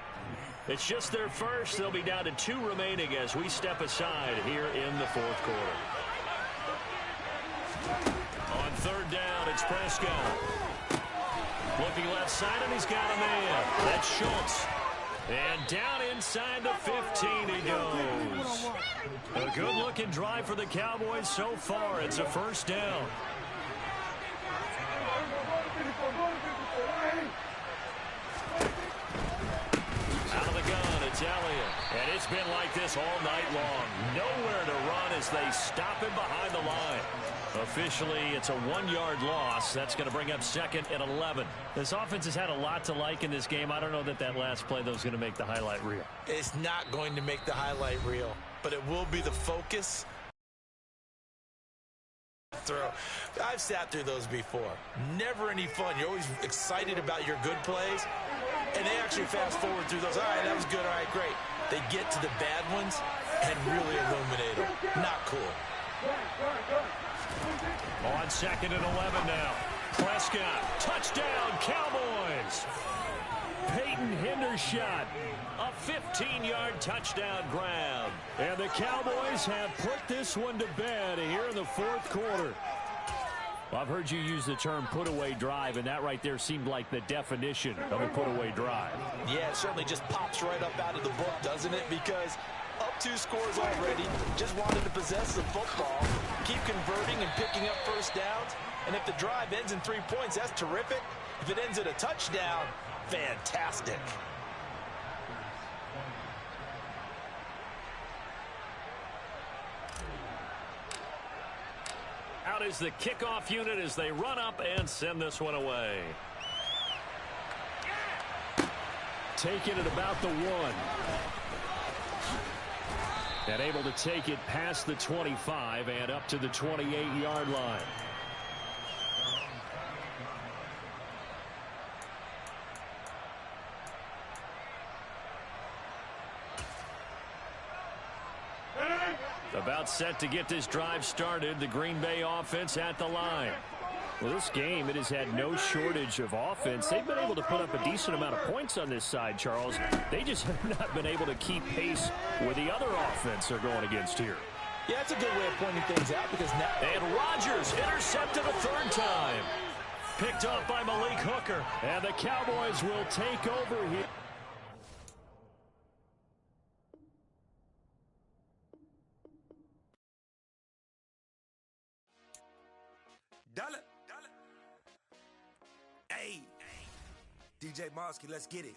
It's just their first. They'll be down to 2 remaining as we step aside here in the fourth quarter. On third down, it's Prescott. Looking left side, and he's got a man. That's Schultz. And down inside the 15 he goes. A good-looking drive for the Cowboys so far. It's a first down. Out of the gun, it's Elliott. And it's been like this all night long. Nowhere to run as they stop him behind the line. Officially, it's a 1-yard loss. That's going to bring up second and 11. This offense has had a lot to like in this game. I don't know that last play, though, is going to make the highlight reel. It's not going to make the highlight reel, but it will be the focus. I've sat through those before. Never any fun. You're always excited about your good plays, and they actually fast forward through those. All right, that was good. All right, great. They get to the bad ones and really illuminate them. Not cool. On second and 11 now. Prescott, touchdown, Cowboys. Peyton Hendershot, a 15-yard touchdown grab. And the Cowboys have put this one to bed here in the fourth quarter. Well, I've heard you use the term put-away drive, and that right there seemed like the definition of a put-away drive. Yeah, it certainly just pops right up out of the book, doesn't it? Because up 2 scores already, just wanted to possess the football, keep converting and picking up first downs. And if the drive ends in 3 points, that's terrific. If it ends at a touchdown, fantastic. Out is the kickoff unit as they run up and send this one away. Taking it about the 1. And able to take it past the 25 and up to the 28-yard line. About set to get this drive started. The Green Bay offense at the line. Well, this game, it has had no shortage of offense. They've been able to put up a decent amount of points on this side, Charles. They just have not been able to keep pace with the other offense they're going against here. Yeah, that's a good way of pointing things out because now... And Rodgers intercepted a 3rd time. Picked off by Malik Hooker. And the Cowboys will take over here. DJ Monsky, let's get it.